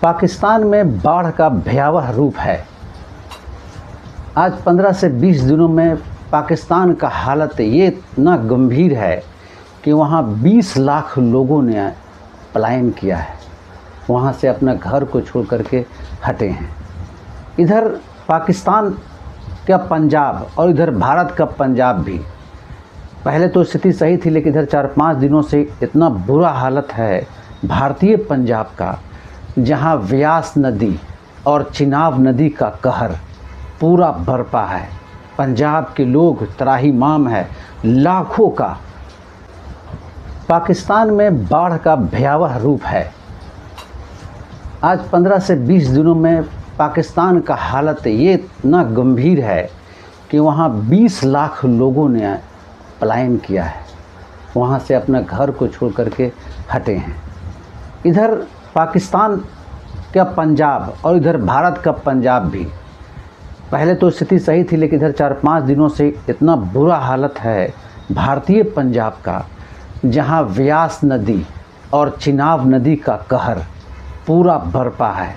पाकिस्तान में बाढ़ का भयावह रूप है। आज 15 से 20 दिनों में पाकिस्तान का हालत ये इतना गंभीर है कि वहाँ 20 लाख लोगों ने पलायन किया है, वहाँ से अपना घर को छोड़ करके हटे हैं। इधर पाकिस्तान का पंजाब और इधर भारत का पंजाब भी, पहले तो स्थिति सही थी, लेकिन इधर 4-5 दिनों से इतना बुरा हालत है भारतीय पंजाब का, जहाँ व्यास नदी और चिनाब नदी का कहर पूरा बरपा है। पंजाब के लोग त्राहिमाम है लाखों का। पाकिस्तान में बाढ़ का भयावह रूप है। आज 15 से 20 दिनों में पाकिस्तान का हालत ये इतना गंभीर है कि वहाँ 20 लाख लोगों ने पलायन किया है, वहाँ से अपना घर को छोड़ करके हटे हैं। इधर पाकिस्तान का पंजाब और इधर भारत का पंजाब भी, पहले तो स्थिति सही थी, लेकिन इधर 4-5 दिनों से इतना बुरा हालत है भारतीय पंजाब का, जहाँ व्यास नदी और चिनाब नदी का कहर पूरा बरपा है।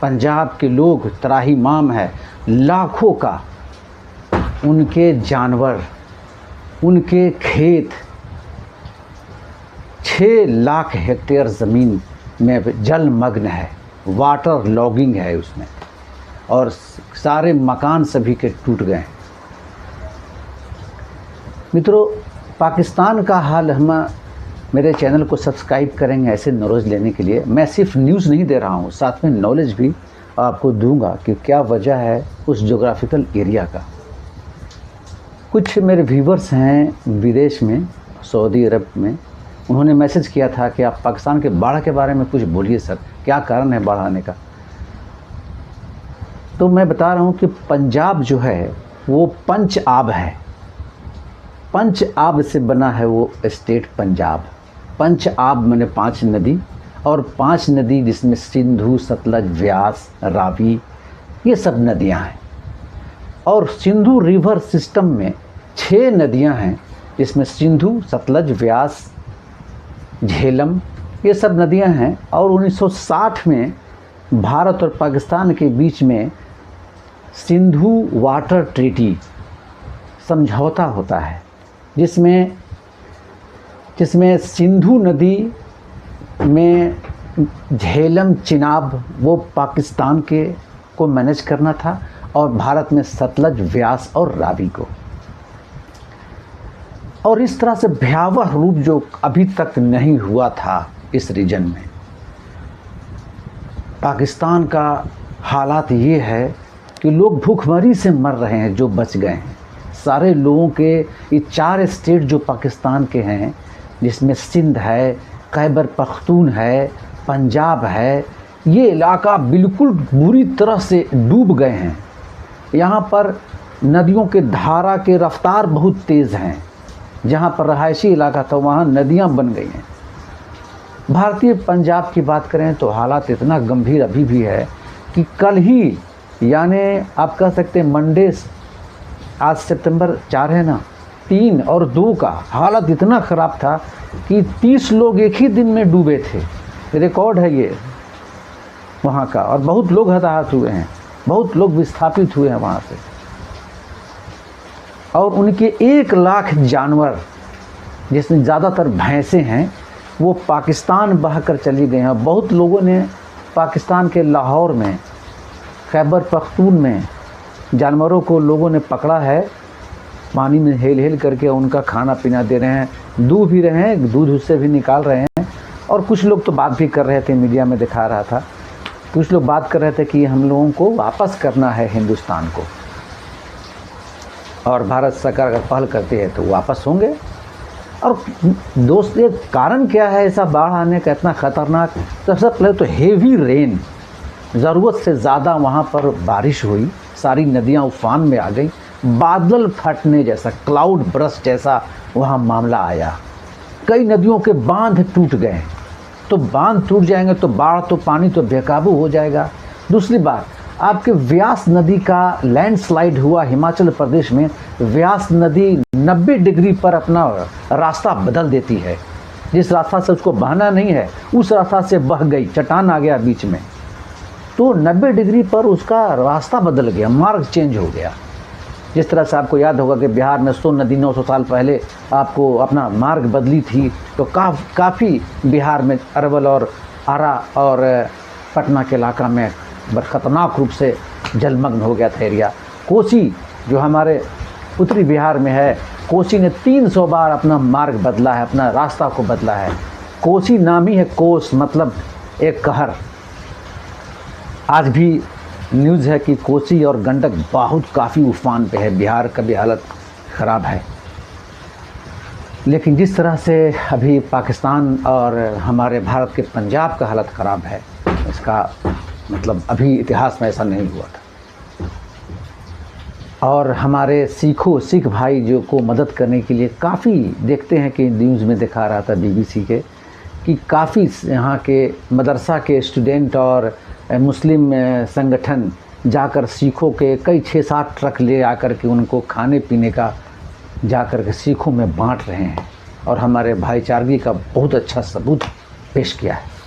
पंजाब के लोग त्राहिमाम है लाखों का। उनके जानवर, उनके खेत, 6 लाख हेक्टेयर ज़मीन में जलमग्न है, वाटर लॉगिंग है उसमें, और सारे मकान सभी के टूट गए। मित्रों, पाकिस्तान का हाल हम मेरे चैनल को सब्सक्राइब करेंगे ऐसे नॉलेज लेने के लिए। मैं सिर्फ न्यूज़ नहीं दे रहा हूँ, साथ में नॉलेज भी आपको दूंगा कि क्या वजह है उस जोग्राफिकल एरिया का। कुछ मेरे व्यूवर्स हैं विदेश में, सऊदी अरब में, उन्होंने मैसेज किया था कि आप पाकिस्तान के बाढ़ के बारे में कुछ बोलिए सर, क्या कारण है बाढ़ आने का। तो मैं बता रहा हूँ कि पंजाब जो है वो पंच आब है, पंच आब से बना है वो स्टेट पंजाब। पंच आब माने 5 नदी, और 5 नदी जिसमें सिंधु, सतलज, व्यास, रावी, ये सब नदियाँ हैं। और सिंधु रिवर सिस्टम में 6 नदियाँ हैं, जिसमें सिंधु, सतलज, व्यास, झेलम, ये सब नदियाँ हैं। और 1960 में भारत और पाकिस्तान के बीच में सिंधु वाटर ट्रीटी समझौता होता है, जिसमें सिंधु नदी में झेलम, चिनाब वो पाकिस्तान के को मैनेज करना था, और भारत में सतलज, व्यास और रावी को। और इस तरह से भयावह रूप जो अभी तक नहीं हुआ था इस रीजन में। पाकिस्तान का हालात ये है कि लोग भूखमरी से मर रहे हैं जो बच गए हैं। सारे लोगों के ये 4 स्टेट जो पाकिस्तान के हैं, जिसमें सिंध है, खैबर पख्तून है, पंजाब है, ये इलाका बिल्कुल बुरी तरह से डूब गए हैं। यहाँ पर नदियों के धारा के रफ्तार बहुत तेज़ हैं। जहाँ पर रहायशी इलाका था वहाँ नदियाँ बन गई हैं। भारतीय पंजाब की बात करें तो हालात इतना गंभीर अभी भी है कि कल ही, यानी आप कह सकते हैं मंडे, आज सितंबर 4 है ना, 3 और 2 का हालत इतना ख़राब था कि 30 लोग एक ही दिन में डूबे थे। रिकॉर्ड है ये वहाँ का। और बहुत लोग हताहत हुए हैं, बहुत लोग विस्थापित हुए हैं वहाँ से। और उनके 1 लाख जानवर, जिसमें ज़्यादातर भैंसें हैं, वो पाकिस्तान बहकर चली गई हैं। बहुत लोगों ने पाकिस्तान के लाहौर में, खैबर पख्तून में जानवरों को लोगों ने पकड़ा है, पानी में हेल हेल करके उनका खाना पीना दे रहे हैं, दूध भी रहे हैं, दूध उससे भी निकाल रहे हैं। और कुछ लोग तो बात भी कर रहे थे, मीडिया में दिखा रहा था, कुछ लोग बात कर रहे थे कि हम लोगों को वापस करना है हिंदुस्तान को, और भारत सरकार अगर पहल करती है तो वापस होंगे। और दोस्त, ये कारण क्या है ऐसा बाढ़ आने का इतना ख़तरनाक? सबसे पहले तो हेवी रेन, ज़रूरत से ज़्यादा वहाँ पर बारिश हुई, सारी नदियाँ उफान में आ गई, बादल फटने जैसा, क्लाउड बरस्ट जैसा वहाँ मामला आया। कई नदियों के बांध टूट गए। तो बांध टूट जाएंगे तो बाढ़, तो पानी तो बेकाबू हो जाएगा। दूसरी बात, आपके व्यास नदी का लैंडस्लाइड हुआ हिमाचल प्रदेश में। व्यास नदी 90 डिग्री पर अपना रास्ता बदल देती है। जिस रास्ता से उसको बहना नहीं है उस रास्ता से बह गई, चट्टान आ गया बीच में। तो 90 डिग्री पर उसका रास्ता बदल गया, मार्ग चेंज हो गया। जिस तरह से आपको याद होगा कि बिहार में सोन नदी 900 साल पहले आपको अपना मार्ग बदली थी, तो काफ़ी बिहार में अरवल और आरा और पटना के इलाका में खतरनाक रूप से जलमग्न हो गया था एरिया। कोसी जो हमारे उत्तरी बिहार में है, कोसी ने 300 बार अपना मार्ग बदला है, अपना रास्ता को बदला है। कोसी नाम ही है, कोस मतलब एक कहर। आज भी न्यूज़ है कि कोसी और गंडक बहुत काफ़ी उफान पे है, बिहार का भी हालत ख़राब है। लेकिन जिस तरह से अभी पाकिस्तान और हमारे भारत के पंजाब का हालत ख़राब है, इसका मतलब अभी इतिहास में ऐसा नहीं हुआ था। और हमारे सिख भाई जो को मदद करने के लिए काफ़ी देखते हैं कि न्यूज़ में दिखा रहा था BBC के कि काफ़ी यहाँ के मदरसा के स्टूडेंट और मुस्लिम संगठन जाकर सिखों के कई 6-7 ट्रक ले आकर के उनको खाने पीने का जाकर के सिखों में बांट रहे हैं और हमारे भाईचारगी का बहुत अच्छा सबूत पेश किया है।